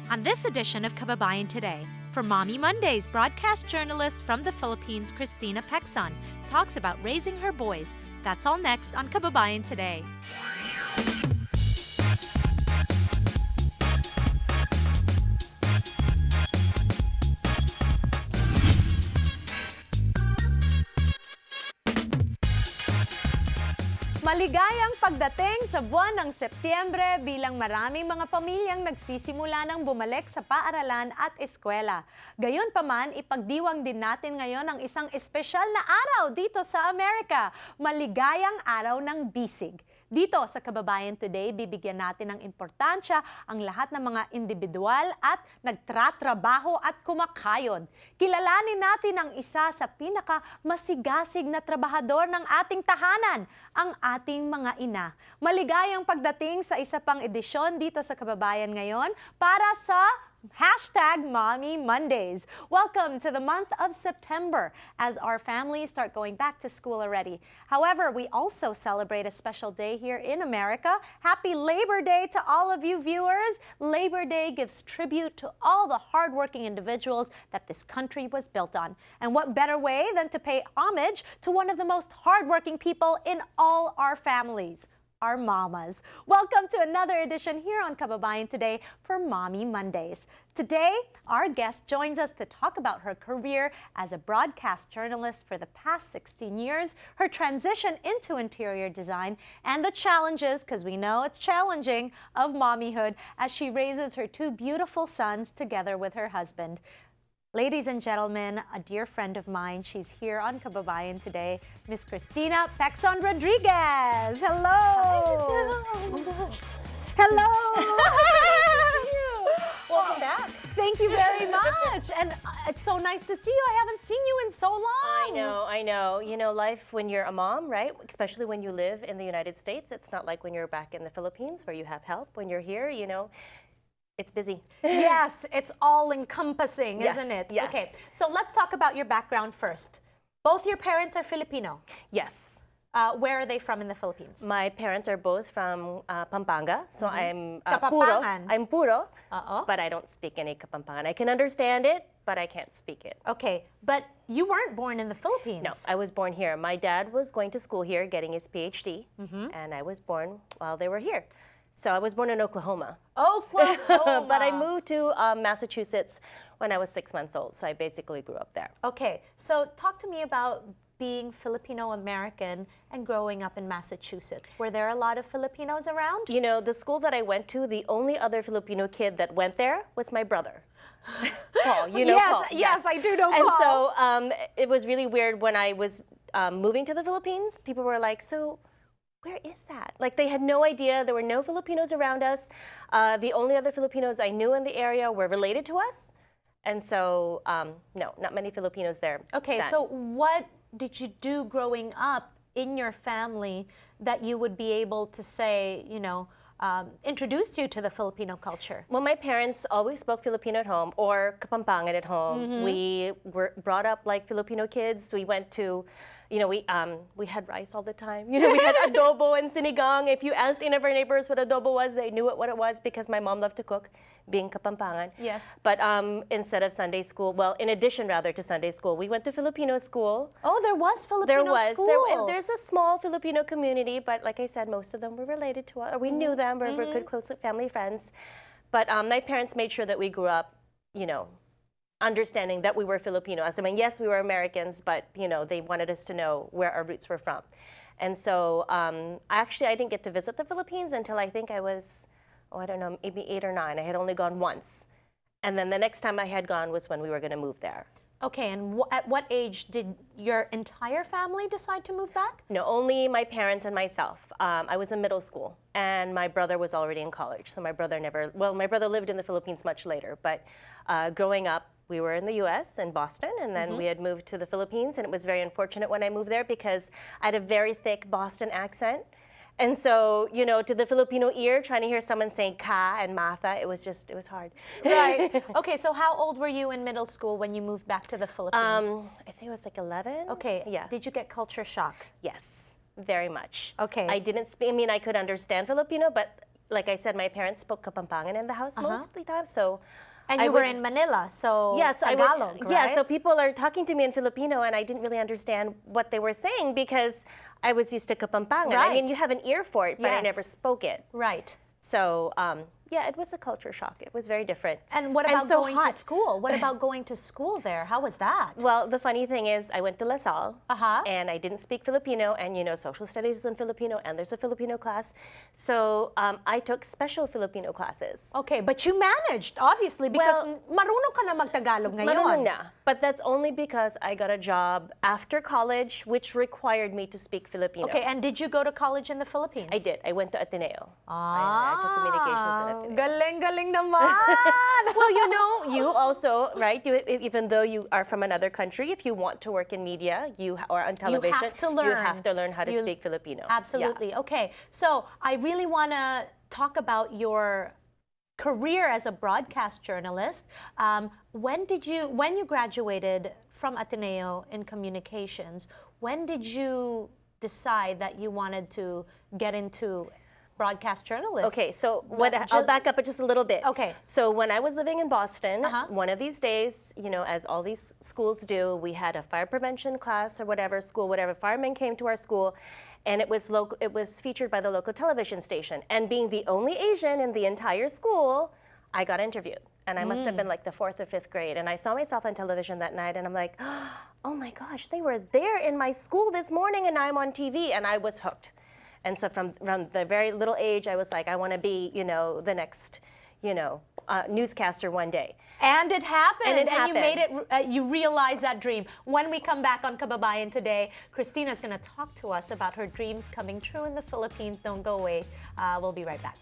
On this edition of Kababayan Today, for Mommy Mondays, broadcast journalist from the Philippines, Cristina Peczon, talks about raising her boys. That's all next on Kababayan Today. Maligayang pagdating sa buwan ng Setyembre bilang maraming mga pamilyang nagsisimula ng bumalik sa paaralan at eskwela. Gayunpaman, ipagdiwang din natin ngayon ang isang espesyal na araw dito sa Amerika, Maligayang Araw ng Bisig. Dito sa Kababayan Today, bibigyan natin ng importansya ang lahat ng mga individual at nagtratrabaho at kumakayod. Kilalanin natin ang isa sa pinakamasigasig na trabahador ng ating tahanan, ang ating mga ina. Maligayang pagdating sa isa pang edisyon dito sa Kababayan ngayon para sa #Mommy Mondays. Welcome to the month of September as our families start going back to school already. However, we also celebrate a special day here in America. Happy Labor Day to all of you viewers. Labor Day gives tribute to all the hardworking individuals that this country was built on. And what better way than to pay homage to one of the most hardworking people in all our families, our mamas. Welcome to another edition here on Kababayan Today for Mommy Mondays. Today, our guest joins us to talk about her career as a broadcast journalist for the past 16 years, her transition into interior design, and the challenges, because we know it's challenging, of mommyhood as she raises her two beautiful sons together with her husband. Ladies and gentlemen, a dear friend of mine, she's here on Kababayan Today, Miss Cristina Peczon-Rodriguez. Hello! Hello! Welcome back. Thank you very much. And it's so nice to see you. I haven't seen you in so long. I know. You know, life when you're a mom, right? Especially when you live in the United States. It's not like when you're back in the Philippines where you have help. When you're here, you know, it's busy. Yes, it's all-encompassing, Yes, isn't it? yes. Okay, so let's talk about your background first. Both your parents are Filipino. Yes. Where are they from in the Philippines? My parents are both from Pampanga, so I'm puro. Kapampangan. I'm puro, Uh-oh. but I don't speak any Kapampangan. I can understand it, but I can't speak it. Okay, but you weren't born in the Philippines. No, I was born here. My dad was going to school here, getting his PhD, and I was born while they were here. So I was born in Oklahoma. Oklahoma. But I moved to Massachusetts when I was 6 months old, so I basically grew up there. Okay, so talk to me about being Filipino-American and growing up in Massachusetts. Were there a lot of Filipinos around? You know, the school that I went to, the only other Filipino kid that went there was my brother. Paul, you know yes, Paul. Yes, I do know and Paul. And so it was really weird when I was moving to the Philippines. People were like, so where is that? Like, they had no idea. There were no Filipinos around us. The only other Filipinos I knew in the area were related to us. And so, no, not many Filipinos there. Okay, then. so what did you do growing up in your family that you would be able to say, you know, introduced you to the Filipino culture? Well, my parents always spoke Filipino at home or Kapampangan at home. We were brought up like Filipino kids. We went to, you know, we had rice all the time. You know, we had adobo and sinigang. If you asked any of our neighbors what adobo was, they knew what it was because my mom loved to cook, being Kapampangan. Yes. But instead of Sunday school, well, in addition rather to Sunday school, we went to Filipino school. Oh, there was Filipino school. There's a small Filipino community, but like I said, most of them were related to us. Or we knew them. We're good, close family friends. But my parents made sure that we grew up, you know, understanding that we were Filipinos. I mean, yes, we were Americans, but, you know, they wanted us to know where our roots were from. And so, actually, I didn't get to visit the Philippines until I think I was, I don't know, maybe 8 or 9. I had only gone once. And then the next time I had gone was when we were going to move there. Okay, and at what age did your entire family decide to move back? No, only my parents and myself. I was in middle school, and my brother was already in college. So my brother my brother lived in the Philippines much later. But growing up, we were in the U.S., in Boston, and then we had moved to the Philippines, and it was very unfortunate when I moved there because I had a very thick Boston accent. And so, you know, to the Filipino ear, trying to hear someone saying ka and Martha, it was hard. Right. Okay, so how old were you in middle school when you moved back to the Philippines? I think it was like 11. Okay. Yeah. Did you get culture shock? Yes, very much. Okay. I didn't speak, I mean, I could understand Filipino, but like I said, my parents spoke Kapampangan in the house mostly times, so. And you were in Manila, so Tagalog, right? Yeah, so people are talking to me in Filipino, and I didn't really understand what they were saying because I was used to Kapampangan. I mean, you have an ear for it, but I never spoke it. Right. So, yeah, it was a culture shock. It was very different. And what about going to school? What about going to school there? How was that? Well, the funny thing is, I went to La Salle, and I didn't speak Filipino, and you know, social studies is in Filipino, and there's a Filipino class. So I took special Filipino classes. Okay, but you managed, obviously, because marunong ka na mag-Tagalog ngayon. Marunong na. But that's only because I got a job after college, which required me to speak Filipino. Okay, and did you go to college in the Philippines? I did. I went to Ateneo. I took communications in Ateneo. Galing-galing naman! Well, you know, you also, right, even though you are from another country, if you want to work in media or on television, you have to learn how to speak Filipino. Absolutely. Yeah. Okay, so I really want to talk about your career as a broadcast journalist. When you graduated from Ateneo in communications, when did you decide that you wanted to get into broadcast journalist? Okay, so I'll back up just a little bit. Okay. So when I was living in Boston, one of these days, you know, as all these schools do, we had a fire prevention class or whatever, firemen came to our school, and it was featured by the local television station. And being the only Asian in the entire school, I got interviewed. And I must have been like the 4th or 5th grade. And I saw myself on television that night, and I'm like, oh my gosh, they were there in my school this morning, and now I'm on TV, and I was hooked. And so from the very little age, I was like, I want to be, you know, the next, you know, newscaster one day. And it happened. And you made it, you realized that dream. When we come back on Kababayan Today, Christina's going to talk to us about her dreams coming true in the Philippines. Don't go away. We'll be right back.